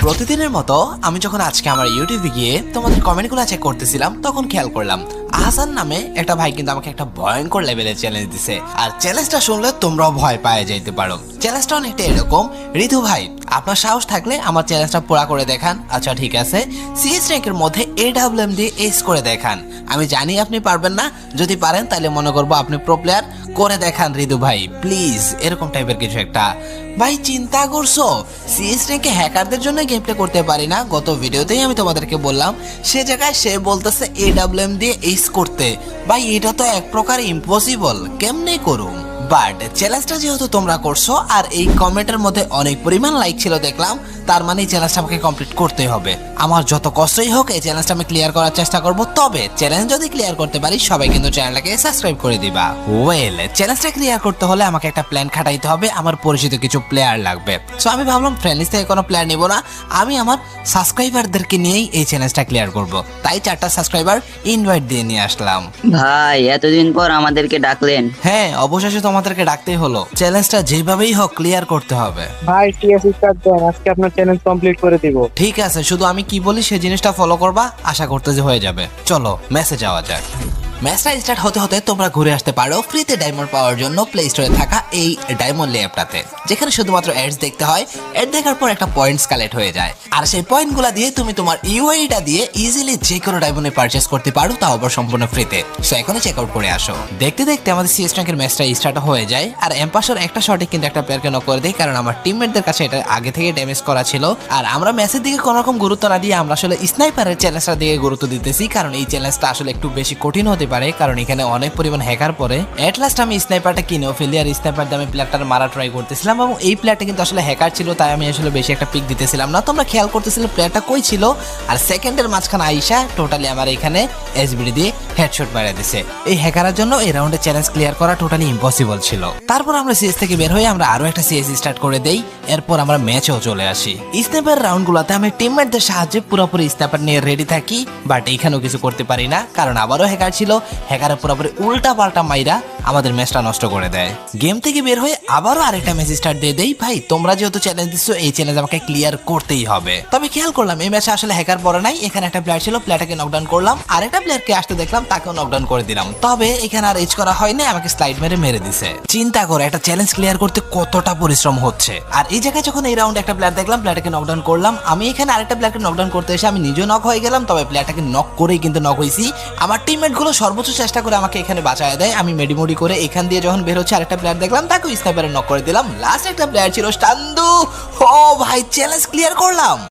প্রতিদিনের মতো আমি যখন আজকে আমার ইউটিউবে গিয়ে তোমাদের কমেন্টগুলো চেক করতেছিলাম তখন খেয়াল করলাম আহসান নামে একটা ভাই কিন্তু আমাকে একটা ভয়ঙ্কর লেভেলের চ্যালেঞ্জ দিছে। আর চ্যালেঞ্জটা শুনলে তোমরাও ভয় পায়ে যাইতে পারো। চ্যালেঞ্জটা অনেকটা এরকম, ঋতু ভাই আপনার সাহস থাকলে আমার চ্যালেঞ্জটা পুরা করে দেখান। আচ্ছা ঠিক আছে, সিএস র্যাঙ্কের মধ্যে AWM দিয়ে এস করে দেখান। আমি জানি আপনি পারবেন না, যদি পারেন তাহলে মনে করবো আপনি প্রো প্লেয়ার, করে দেখান ঋতু ভাই প্লিজ, এরকম টাইপের কিছু একটা। ভাই চিন্তা করছো সিএস র্যাঙ্কে হ্যাকারদের জন্য গেম প্লে করতে পারি না? গত ভিডিওতেই আমি তোমাদেরকে বললাম, সে জায়গায় সে বলতেছে AWM দিয়ে এস করতে। ভাই এটা তো এক প্রকার ইম্পসিবল, কেমনে করুম? বাট চ্যালেঞ্জটা যেহেতু তোমরা করছো আর এই কমেন্টের মধ্যে অনেক পরিমাণ লাইক ছিল দেখলাম, তার মানে এই চ্যালেঞ্জটা আমাকে কমপ্লিট করতেই হবে। আমার যত কষ্টই হোক এই চ্যালেঞ্জটা আমি ক্লিয়ার করার চেষ্টা করব। তবে চ্যালেঞ্জ যদি ক্লিয়ার করতে পারি সবাই কিন্তু চ্যানেলটাকে সাবস্ক্রাইব করে দিবা। ওয়েল, চ্যালেঞ্জটা ক্লিয়ার করতে হলে আমাকে একটা প্ল্যান খাটাইতে হবে, আমার পরিচিত কিছু প্লেয়ার লাগবে। সো আমি ভাবলাম ফ্রেন্ড লিস্ট থেকে কোনো প্লেয়ার নিব না, আমি আমার সাবস্ক্রাইবারদেরকে নিয়েই এই চ্যালেঞ্জটা ক্লিয়ার করব। তাই 4টা সাবস্ক্রাইবার ইনভাইট দিয়ে নিয়ে আসলাম। ভাই এতদিন পর আমাদেরকে ডাকলেন? হ্যাঁ অবশেষে তোমাদেরকে ডাকতেই হলো, চ্যালেঞ্জটা যেভাবেই হোক ক্লিয়ার করতে হবে। ভাই টিএস স্টার্ট দেন, আজকে আপনার চ্যালেঞ্জ কমপ্লিট করে দিব। ঠিক আছে, শুধু আমি কি বলি সেই জিনিসটা ফলো করবা, আশা করতে যে হয়ে যাবে। চলো ম্যাচে যাওয়া যাক। ম্যাচটা স্টার্ট হতে হতে তোমরা ঘুরে আসতে পারো ফ্রিতে ডায়মন্ড পাওয়ার জন্য প্লে স্টোরে থাকা এই ডায়মন্ড ল্যাবটাতে, যেখানে শুধুমাত্র অ্যাডস দেখতে হয়। অ্যাড দেখার পর একটা পয়েন্টস কালেক্ট হয়ে যায়, আর সেই পয়েন্টগুলো দিয়ে তুমি তোমার ইউআইটা দিয়ে ইজিলি যে কোনো ডায়মন্ডে পারচেজ করতে পারো, তাও আবার সম্পূর্ণ ফ্রিতে। সো এখনই চেক আউট করে আসো। দেখতে দেখতে আমাদের সিএস র্যাঙ্কের ম্যাচটা স্টার্ট হয়ে যায়, আর এম্পাসের একটা শটে কিন্তু একটা প্লেয়ারকে নক করে দেয়, কারণ আমার টিমমেটদের কাছে এটা আগে থেকে ড্যামেজ করা ছিল। আর আমরা ম্যাচের দিকে কোনো রকম গুরুত্ব না দিয়ে আমরা আসলে স্নাইপারের চ্যালেঞ্জটার দিকে গুরুত্ব দিতেছি, কারণ এই চ্যালেঞ্জটা আসলে একটু বেশি কঠিন হতে পারে, কারণ এখানে অনেক পরিমাণ হ্যাকার পরে। এট লাস্ট আমি স্নাইপারটা কিনেও ফেলি, আর স্নাইপার দিয়ে আমি প্লেয়ারটার মারা ট্রাই করতেছিলাম, এবং এই প্লেয়ারটা কিন্তু আসলে হ্যাকার ছিল, তাই আমি আসলে বেশি একটা পিক দিতেছিলাম না। তোমরা খেয়াল করতেছিলে প্লেয়ারটা কই ছিল, আর সেকেন্ডের মাঝখানে আইসা টোটালি আমার এখানে এসবিডি দিয়ে হেডশট মারা দিছে। এই হ্যাকারের জন্য এই রাউন্ডে চ্যালেঞ্জ ক্লিয়ার করা টোটালি ইম্পসিবল ছিল। তারপর আমরা সিএস থেকে বের হয়ে আমরা আরো একটা সিএস স্টার্ট করে দেই, এরপর আমরা ম্যাচেও চলে আসি। স্নাইপার রাউন্ডগুলোতে আমি টিমমেটদের সাহায্যে পুরোপুরি স্নাইপার নিয়ে রেডি থাকি, বাট এইখানেও কিছু করতে পারি না, কারণ আবারও হ্যাকার ছিল। হ্যাকারের পুরোপুরি উল্টা পাল্টা মাইরা আমাদের ম্যাচটা নষ্ট করে দেয়। গেম থেকে বের হয়ে আবারও আরেকটা ম্যাচ স্টার্ট দিয়ে দেই। ভাই তোমরা যেহেতু চ্যালেঞ্জ দিচ্ছ, এই চ্যালেঞ্জ আমাকে ক্লিয়ার করতেই হবে। তবে খেয়াল করলাম এই ম্যাচে আসলে হ্যাকার পড়ে নাই, এখানে একটা প্লেয়ার ছিল, প্লেয়ারটাকে নকডাউন করলাম, আরেকটা প্লেয়ারকে আসতে দেখলাম, তাকেও নকডাউন করে দিলাম। তবে এখানে আর এজ করা হয়নি, আমাকে স্লাইড মেরে দিছে। চিন্তা করে একটা চ্যালেঞ্জ ক্লিয়ার করতে কতটা পরিশ্রম হচ্ছে। আর এই জায়গায় যখন এই রাউন্ডে একটা প্লেয়ার দেখলাম, প্লেয়ারটাকে নকডাউন করলাম, আমি এখানে আরেকটা প্লেয়ারকে নকডাউন করতে এসে আমি নিজেও নক হয়ে গেলাম। তবে প্লেয়ারটাকে নক করেই কিন্তু নক হয়েছি। আমার টিমমেট গুলো সর্বোচ্চ চেষ্টা করে আমাকে এখানে বাঁচায় দেয়। আমি মেডিমোডি করে এখান দিয়ে যখন বের হচ্ছে, আরেকটা প্লেয়ার দেখলাম, তাকেও স্নাইপারে নক করে দিলাম। লাস্ট একটা প্লেয়ার ছিল শান্দু। ও ভাই চ্যালেঞ্জ ক্লিয়ার করলাম।